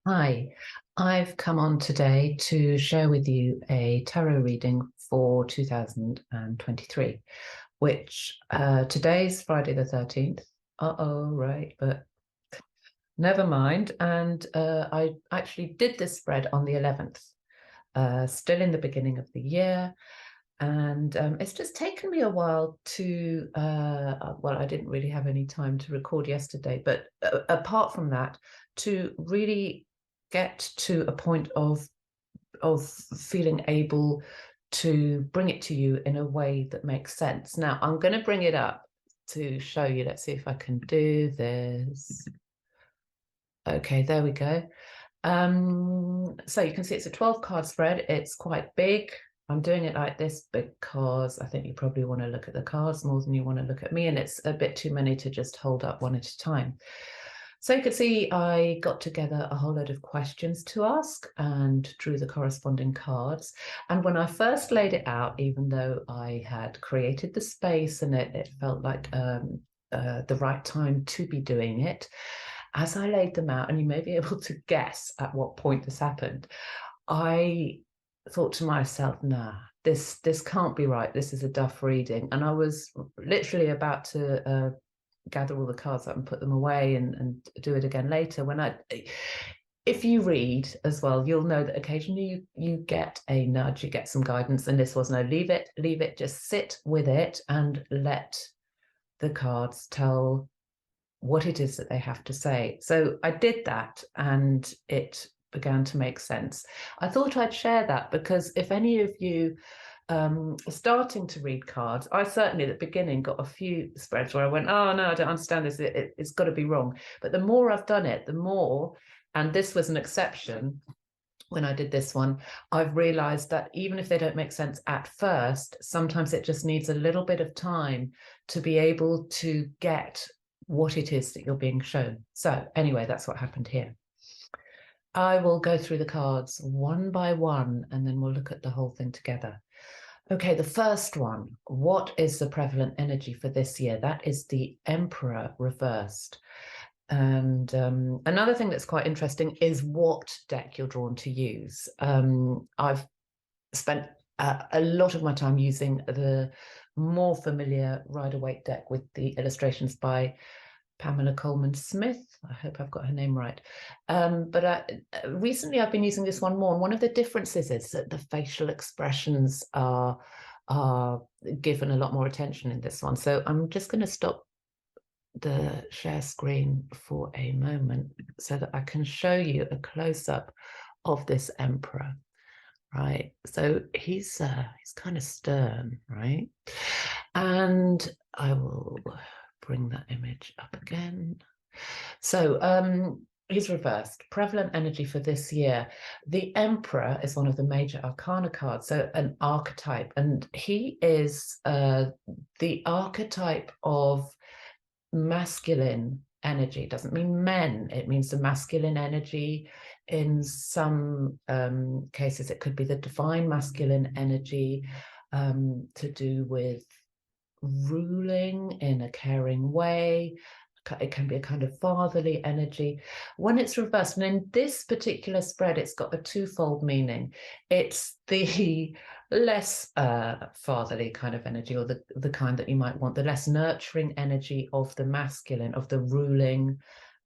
Hi, I've come on today to share with you a tarot reading for 2023, which today's Friday the 13th. Uh-oh, right, but never mind. And I actually did this spread on the 11th, still in the beginning of the year. And it's just taken me a while to, well, I didn't really have any time to record yesterday, but apart from that, to really get to a point of feeling able to bring it to you in a way that makes sense. Now, I'm going to bring it up to show you. Let's see if I can do this. Okay, there we go. So you can see it's a 12 card spread. It's quite big. I'm doing it like this because I think you probably want to look at the cards more than you want to look at me, and it's a bit too many to just hold up one at a time. So you can see I got together a whole load of questions to ask and drew the corresponding cards. And when I first laid it out, even though I had created the space and it felt like the right time to be doing it, as I laid them out, and you may be able to guess at what point this happened, I thought to myself, nah, this can't be right. This is a duff reading. And I was literally about to gather all the cards up and put them away and do it again later. If you read as well, you'll know that occasionally you get a nudge, you get some guidance, and this was no, leave it, just sit with it and let the cards tell what it is that they have to say. So I did that and it began to make sense. I thought I'd share that because if any of you are starting to read cards, I certainly at the beginning got a few spreads where I went, oh no, I don't understand this, it's got to be wrong. But the more I've done it, the more, and this was an exception when I did this one, I've realized that even if they don't make sense at first, sometimes it just needs a little bit of time to be able to get what it is that you're being shown. So anyway, that's what happened here. I will go through the cards one by one, and then we'll look at the whole thing together. Okay, the first one, what is the prevalent energy for this year? That is the Emperor reversed. And another thing that's quite interesting is what deck you're drawn to use. I've spent a lot of my time using the more familiar Rider-Waite deck with the illustrations by Pamela Coleman Smith. I hope I've got her name right. But recently I've been using this one more. And one of the differences is that the facial expressions are given a lot more attention in this one. So I'm just going to stop the share screen for a moment so that I can show you a close-up of this Emperor. Right, so he's kind of stern, right? And I will bring that image up again. So he's reversed. Prevalent energy for this year. The Emperor is one of the major arcana cards, so an archetype, and he is the archetype of masculine energy. It doesn't mean men, it means the masculine energy. In some cases, it could be the divine masculine energy, to do with ruling in a caring way. It can be a kind of fatherly energy. When it's reversed, and in this particular spread, it's got a twofold meaning. It's the less fatherly kind of energy, or the kind that you might want, the less nurturing energy of the masculine, of the ruling,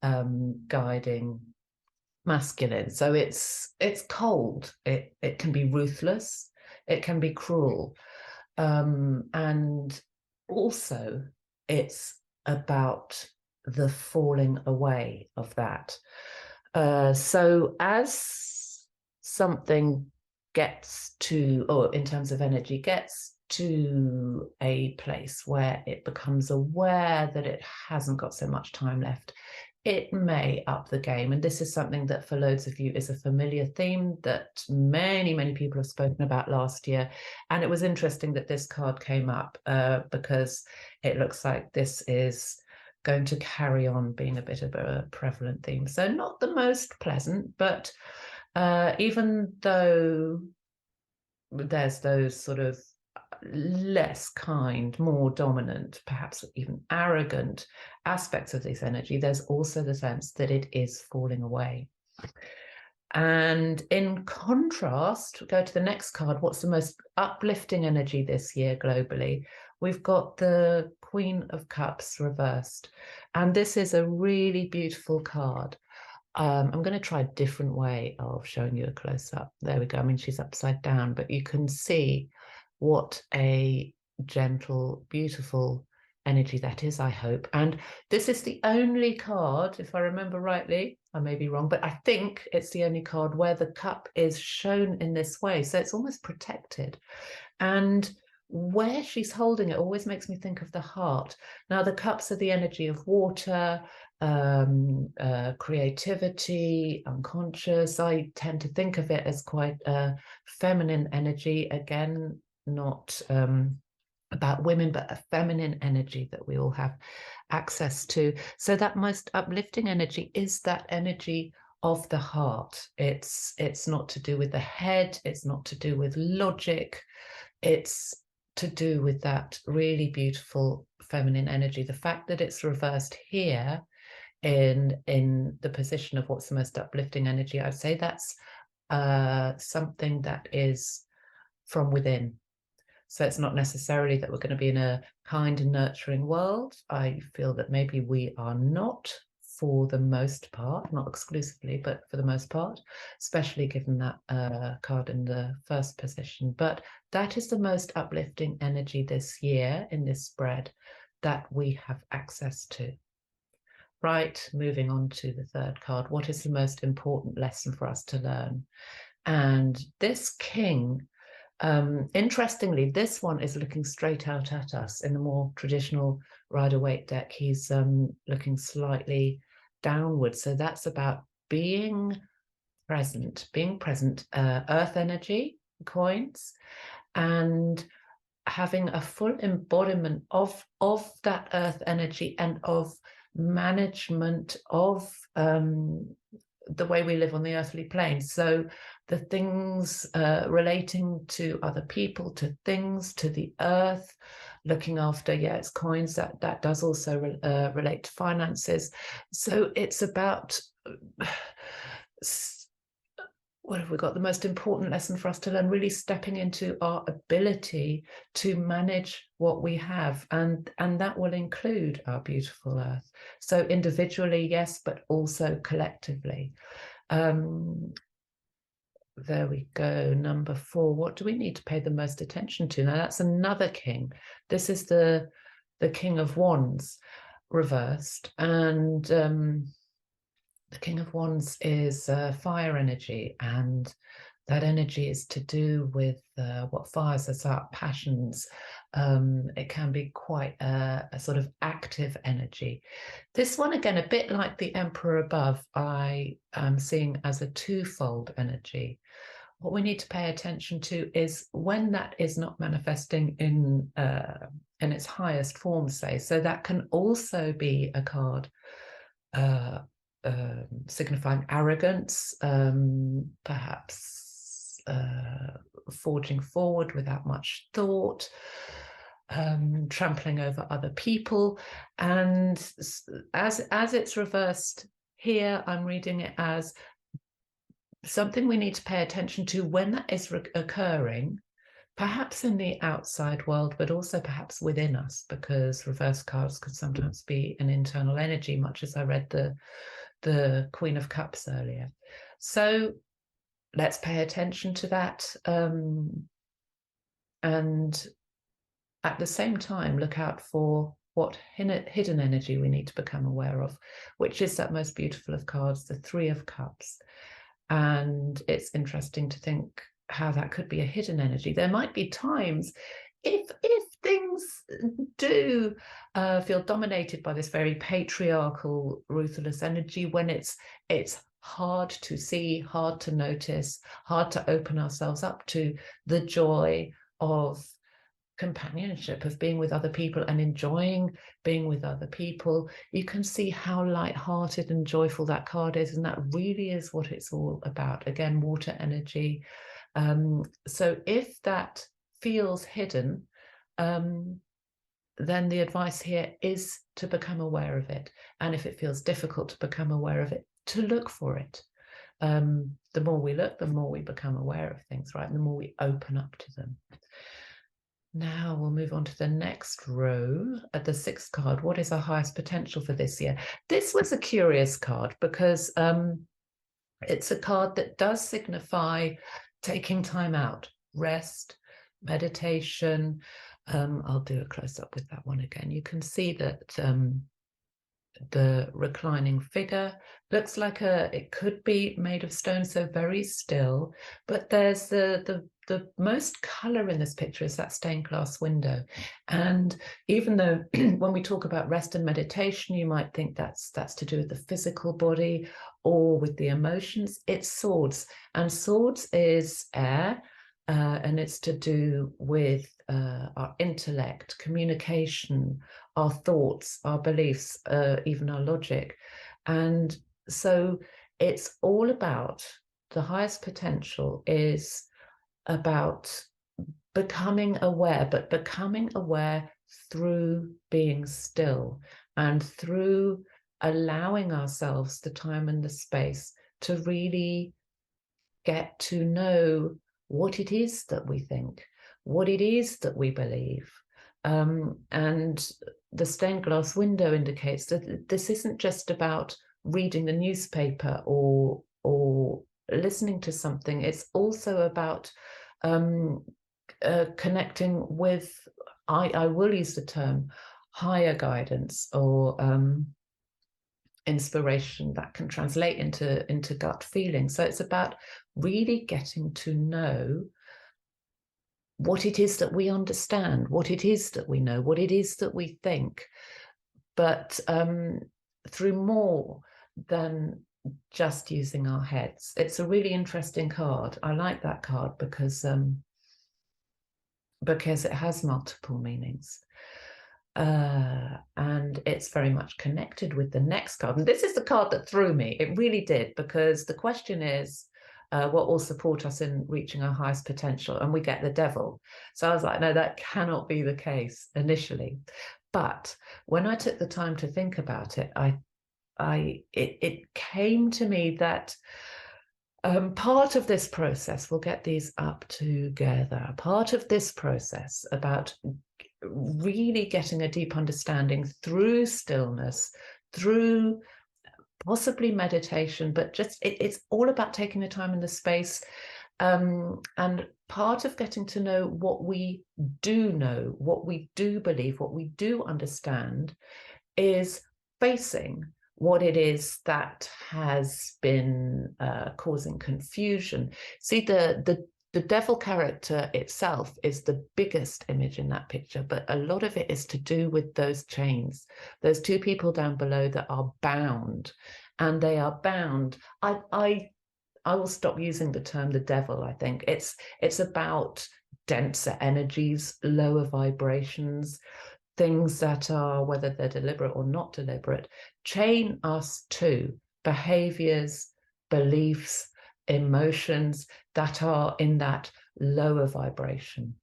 guiding masculine. So it's cold. It can be ruthless. It can be cruel. And also it's about the falling away of that. So as something gets to, or in terms of energy, gets to a place where it becomes aware that it hasn't got so much time left, it may up the game. And this is something that for loads of you is a familiar theme that many, many people have spoken about last year. And it was interesting that this card came up because it looks like this is going to carry on being a bit of a prevalent theme. So not the most pleasant, but even though there's those sort of less kind, more dominant, perhaps even arrogant aspects of this energy, there's also the sense that it is falling away. And in contrast, go to the next card. What's the most uplifting energy this year globally? We've got the Queen of Cups reversed. And this is a really beautiful card. I'm going to try a different way of showing you a close-up. There we go. I mean, she's upside down, but you can see what a gentle, beautiful energy that is, I hope. And this is the only card, if I remember rightly, I may be wrong, but I think it's the only card where the cup is shown in this way. So it's almost protected. And where she's holding it always makes me think of the heart. Now, the cups are the energy of water, creativity, unconscious. I tend to think of it as quite a feminine energy. Again, not about women, but a feminine energy that we all have access to. So that most uplifting energy is that energy of the heart. It's not to do with the head. It's not to do with logic. It's to do with that really beautiful feminine energy. The fact that it's reversed here in the position of what's the most uplifting energy, I'd say that's something that is from within. So it's not necessarily that we're going to be in a kind and nurturing world. I feel that maybe we are not, for the most part, not exclusively, but for the most part, especially given that card in the first position. But that is the most uplifting energy this year in this spread that we have access to. Right, moving on to the third card. What is the most important lesson for us to learn? And this king, interestingly, this one is looking straight out at us. In the more traditional Rider-Waite deck, he's looking slightly downward. So that's about being present, earth energy, coins, and having a full embodiment of that earth energy and of management of the way we live on the earthly plane. So the things relating to other people, to things, to the earth, looking after, it's coins, that does also relate to finances. So it's about what have we got? The most important lesson for us to learn, really stepping into our ability to manage what we have. And that will include our beautiful earth. So individually, yes, but also collectively. There we go. Number 4. What do we need to pay the most attention to? Now, that's another king. This is the King of Wands reversed. And the King of Wands is fire energy, and that energy is to do with what fires us up, passions. It can be quite a sort of active energy. This one, again, a bit like the Emperor above, I am seeing as a twofold energy. What we need to pay attention to is when that is not manifesting in its highest form, say. So that can also be a card signifying arrogance, perhaps forging forward without much thought, trampling over other people. And as it's reversed here, I'm reading it as something we need to pay attention to when that is occurring, perhaps in the outside world, but also perhaps within us, because reverse cards could sometimes be an internal energy, much as I read the Queen of Cups earlier. So let's pay attention to that. And at the same time, look out for what hidden energy we need to become aware of, which is that most beautiful of cards, the Three of Cups. And it's interesting to think how that could be a hidden energy. There might be times if things do feel dominated by this very patriarchal, ruthless energy, when it's hard to see, hard to notice, hard to open ourselves up to the joy of companionship, of being with other people and enjoying being with other people, you can see how light-hearted and joyful that card is, and that really is what it's all about. Again, water energy. So if that feels hidden, then the advice here is to become aware of it. And if it feels difficult to become aware of it, to look for it. The more we look, the more we become aware of things, right? And the more we open up to them. Now we'll move on to the next row at the 6th card. What is our highest potential for this year? This was a curious card because it's a card that does signify taking time out, rest, meditation. I'll do a close-up with that one again. You can see that the reclining figure looks like it could be made of stone, so very still, but there's the most color in this picture is that stained glass window. And even though when we talk about rest and meditation, you might think that's to do with the physical body or with the emotions, it's swords. And swords is air, and it's to do with our intellect, communication, our thoughts, our beliefs, even our logic. And so it's all about the highest potential is about becoming aware, but becoming aware through being still and through allowing ourselves the time and the space to really get to know what it is that we think, what it is that we believe. And the stained glass window indicates that this isn't just about reading the newspaper or listening to something. It's also about connecting with, I will use the term, higher guidance or inspiration that can translate into gut feeling. So it's about really getting to know what it is that we understand, what it is that we know, what it is that we think, but through more than just using our heads. It's a really interesting card. I like that card because it has multiple meanings. And it's very much connected with the next card. And this is the card that threw me. It really did, because the question is, what will support us in reaching our highest potential? And we get the devil. So I was like, no, that cannot be the case initially. But when I took the time to think about it, it came to me that part of this process, we'll get these up together, part of this process about really getting a deep understanding through stillness, through possibly meditation, but just it's all about taking the time and the space. And part of getting to know what we do know, what we do believe, what we do understand is facing what it is that has been causing confusion. See, the devil character itself is the biggest image in that picture, but a lot of it is to do with those chains, those two people down below that are bound, and they are bound. I will stop using the term the devil. I think it's about denser energies, lower vibrations, things that are, whether they're deliberate or not deliberate, chain us to behaviors, beliefs, emotions that are in that lower vibration.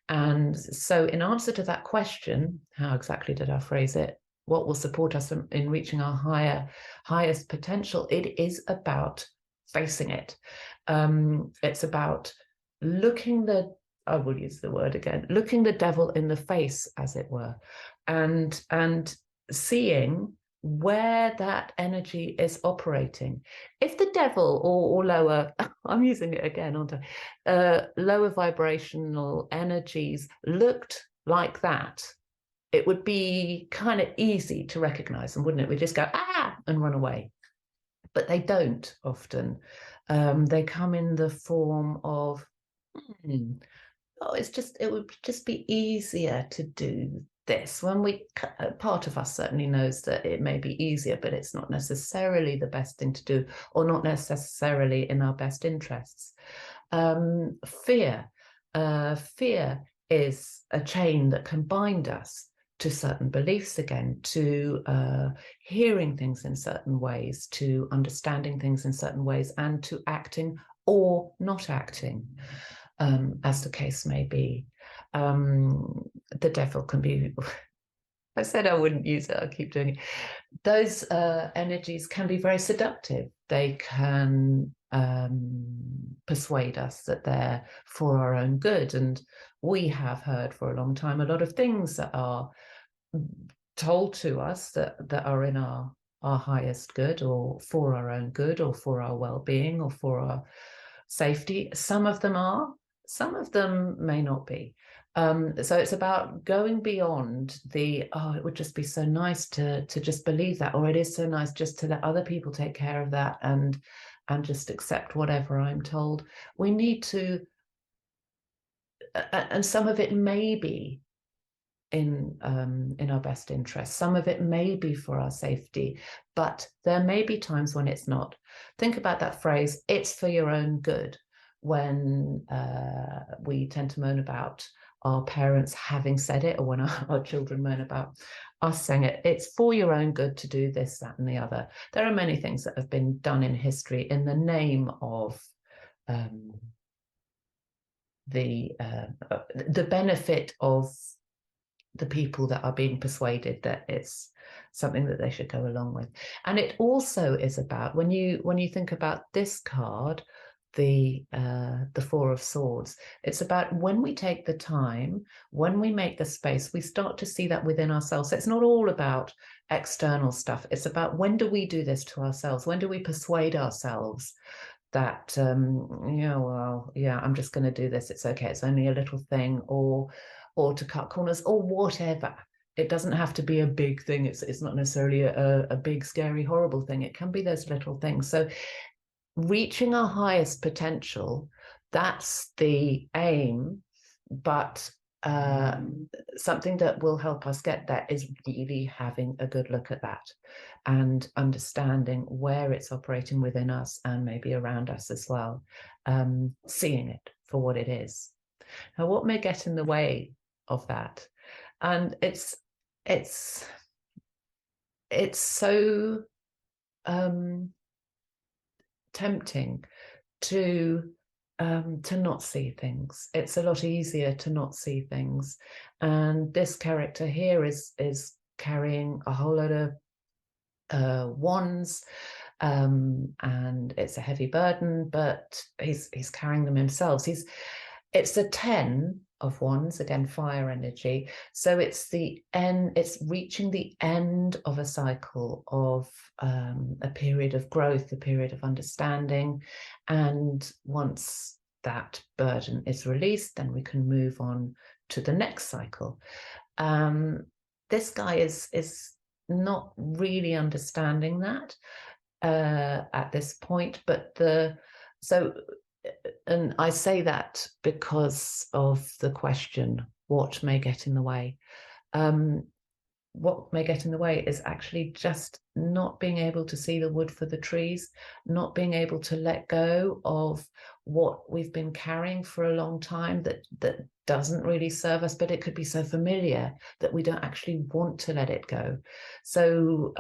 And so in answer to that question, how exactly did I phrase it? What will support us in reaching our highest potential? It is about facing it. It's about I will use the word again, looking the devil in the face, as it were, and seeing where that energy is operating. If the devil or lower, I'm using it again, aren't I? Lower vibrational energies looked like that, it would be kind of easy to recognize them, wouldn't it? We just go, and run away. But they don't often. They come in the form of, it would just be easier to do this. Part of us certainly knows that it may be easier, but it's not necessarily the best thing to do, or not necessarily in our best interests. Fear is a chain that can bind us to certain beliefs again, to hearing things in certain ways, to understanding things in certain ways, and to acting or not acting, as the case may be. The devil can be, I said I wouldn't use it, I'll keep doing it. Those energies can be very seductive. They can persuade us that they're for our own good. And we have heard for a long time a lot of things that are told to us that are in our highest good, or for our own good, or for our well-being, or for our safety. Some of them are, some of them may not be. So it's about going beyond the, oh, it would just be so nice to just believe that, or it is so nice just to let other people take care of that and just accept whatever I'm told. We need to, and some of it may be in our best interest. Some of it may be for our safety, but there may be times when it's not. Think about that phrase, it's for your own good, when we tend to moan about our parents having said it, or when our children moan about us saying it. It's for your own good to do this, that, and the other. There are many things that have been done in history in the name of the benefit of the people that are being persuaded that it's something that they should go along with. And it also is about, when you think about this card, the Four of Swords, it's about when we take the time, when we make the space, we start to see that within ourselves. So it's not all about external stuff. It's about, when do we do this to ourselves? When do we persuade ourselves that well, yeah, I'm just going to do this, it's okay, it's only a little thing, or to cut corners, or whatever. It doesn't have to be a big thing. It's not necessarily a big, scary, horrible thing. It can be those little things. So reaching our highest potential, that's the aim. But something that will help us get there is really having a good look at that and understanding where it's operating within us and maybe around us as well, seeing it for what it is. Now, what may get in the way of that? And it's so tempting to not see things. It's a lot easier to not see things. And this character here is carrying a whole lot of wands, and it's a heavy burden, but he's carrying them himself. It's a 10 of wands, again, fire energy. So it's the end, it's reaching the end of a cycle of a period of growth, a period of understanding. And once that burden is released, then we can move on to the next cycle. This guy is not really understanding that at this point, but and I say that because of the question, what may get in the way? What may get in the way is actually just not being able to see the wood for the trees, not being able to let go of what we've been carrying for a long time that doesn't really serve us, but it could be so familiar that we don't actually want to let it go. So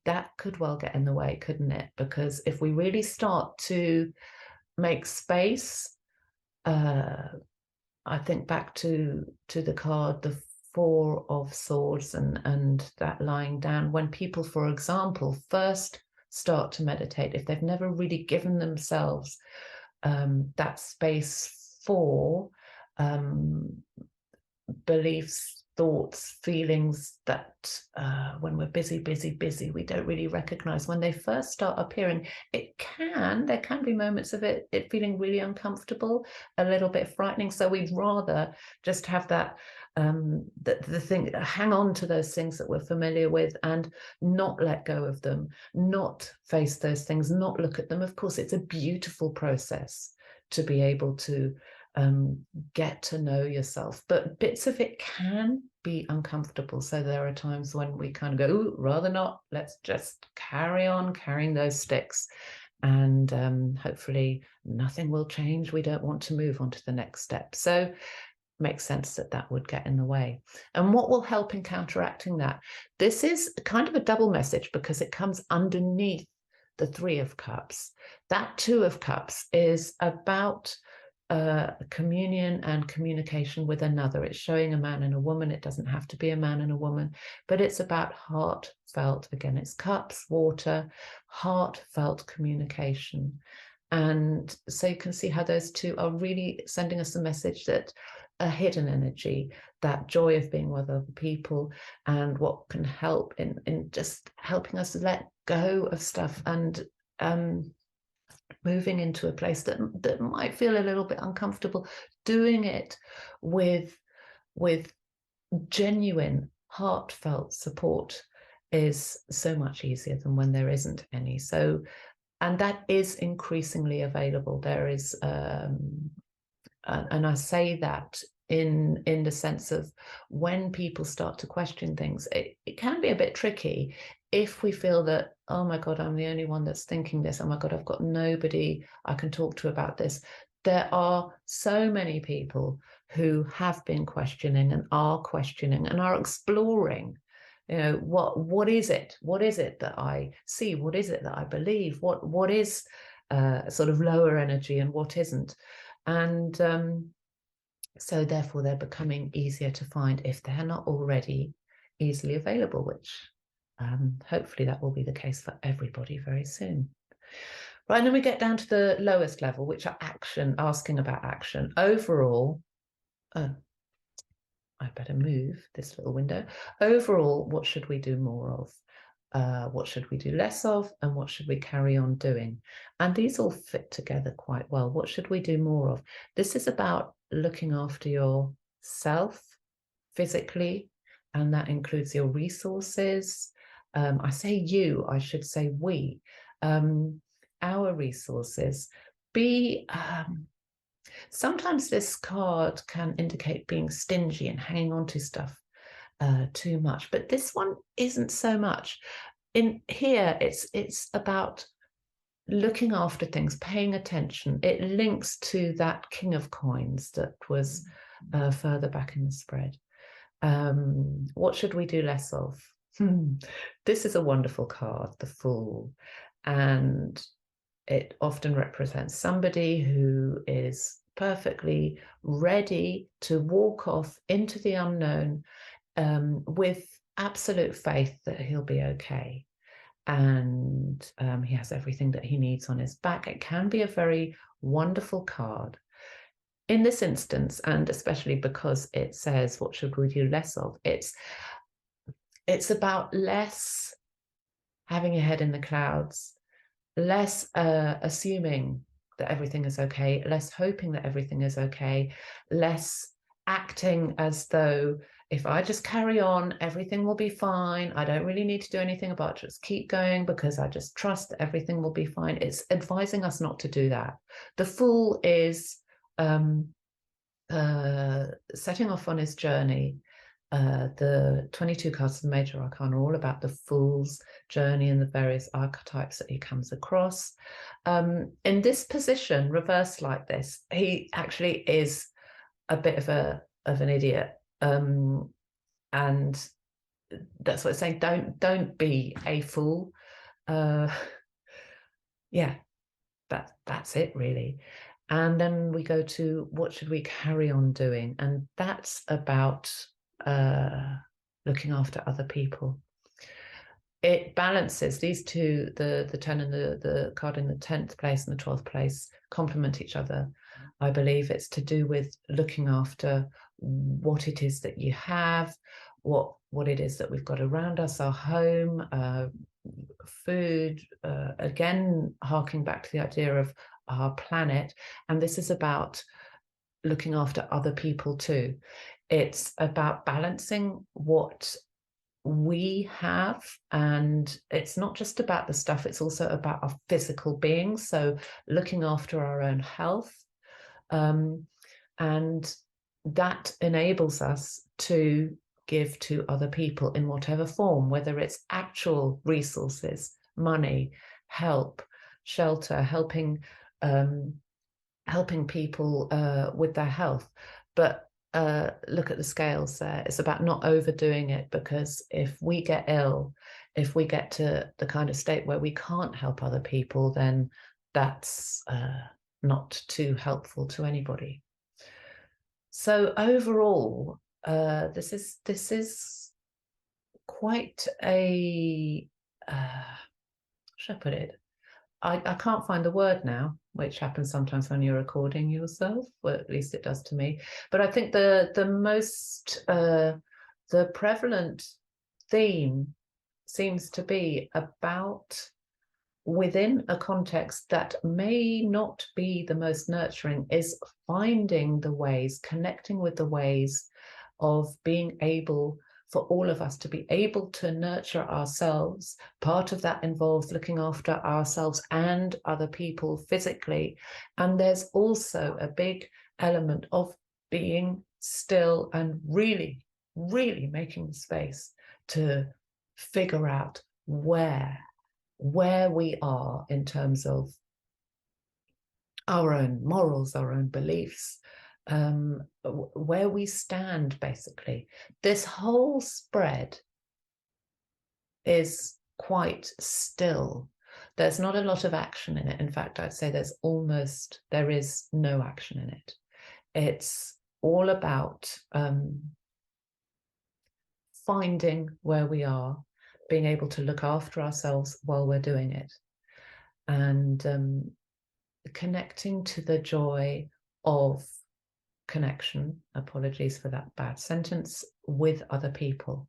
that could well get in the way, couldn't it? Because if we really start to make space, I think back to the card, the Four of Swords, and that lying down. When people, for example, first start to meditate, if they've never really given themselves that space for beliefs, thoughts, feelings that when we're busy, we don't really recognize. When they first start appearing, there can be moments of it feeling really uncomfortable, a little bit frightening. So we'd rather just have that, the thing, hang on to those things that we're familiar with and not let go of them, not face those things, not look at them. Of course, it's a beautiful process to be able to get to know yourself, but bits of it can be uncomfortable. So there are times when we kind of go, ooh, rather not, let's just carry on carrying those sticks, and hopefully nothing will change. We don't want to move on to the next step. So makes sense that would get in the way. And what will help in counteracting that? This is kind of a double message because it comes underneath the Three of Cups. That Two of Cups is about communion and communication with another. It's showing a man and a woman. It doesn't have to be a man and a woman, but it's about heartfelt, again, it's cups, water, heartfelt communication. And so you can see how those two are really sending us a message that a hidden energy, that joy of being with other people, and what can help in just helping us let go of stuff and moving into a place that might feel a little bit uncomfortable, doing it with genuine, heartfelt support is so much easier than when there isn't any. So, and that is increasingly available. There is, and I say that in the sense of when people start to question things, it can be a bit tricky if we feel that, oh my God, I'm the only one that's thinking this. Oh my God, I've got nobody I can talk to about this. There are so many people who have been questioning and are exploring, you know, what is it? What is it that I see? What is it that I believe? What is sort of lower energy and what isn't? And so therefore they're becoming easier to find if they're not already easily available, which hopefully that will be the case for everybody very soon. Right, and then we get down to the lowest level, which are action, asking about action. Overall, I better move this little window. Overall, what should we do more of? What should we do less of? And what should we carry on doing? And these all fit together quite well. What should we do more of? This is about looking after yourself physically, and that includes your resources. I say you, I should say we. Our resources. Sometimes this card can indicate being stingy and hanging on to stuff too much, but this one isn't so much. In here, it's about looking after things, paying attention. It links to that King of Coins that was further back in the spread. What should we do less of? This is a wonderful card, the Fool, and it often represents somebody who is perfectly ready to walk off into the unknown with absolute faith that he'll be okay. And he has everything that he needs on his back. It can be a very wonderful card. In this instance, and especially because it says, what should we do less of? It's about less having your head in the clouds, less assuming that everything is okay, less hoping that everything is okay, less acting as though if I just carry on, everything will be fine. I don't really need to do anything about it. Just keep going because I just trust that everything will be fine. It's advising us not to do that. The Fool is setting off on his journey. The 22 cards of the Major Arcana are all about the Fool's journey and the various archetypes that he comes across. In this position, reversed like this, he actually is a bit of an idiot. And that's what it's saying. Don't be a fool. Yeah, that's it really. And then we go to what should we carry on doing? And that's about looking after other people. It balances these two, the 10 and the card in the 10th place and the 12th place complement each other. I believe it's to do with looking after what it is that you have, what it is that we've got around us, our home, food, again, harking back to the idea of our planet. And this is about looking after other people too. It's about balancing what we have, and it's not just about the stuff, it's also about our physical being. So looking after our own health, and that enables us to give to other people in whatever form, whether it's actual resources, money, help, shelter, helping people with their health. But look at the scales there. It's about not overdoing it, because if we get ill, if we get to the kind of state where we can't help other people, then that's not too helpful to anybody. So overall, this is quite a how should I put it? I can't find the word now, which happens sometimes when you're recording yourself, or at least it does to me. But I think the prevalent theme seems to be about, within a context that may not be the most nurturing, is finding the ways, connecting with the ways of being able, for all of us to be able to nurture ourselves. Part of that involves looking after ourselves and other people physically. And there's also a big element of being still and really, really making space to figure out where we are in terms of our own morals, our own beliefs, where we stand, basically. This whole spread is quite still. There's not a lot of action in it. In fact, I'd say there is no action in it. It's all about finding where we are, being able to look after ourselves while we're doing it, and connecting to the joy of connection, apologies for that bad sentence, with other people.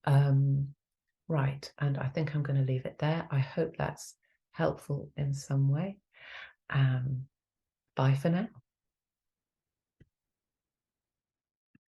Right, and I think I'm going to leave it there. I hope that's helpful in some way. Bye for now.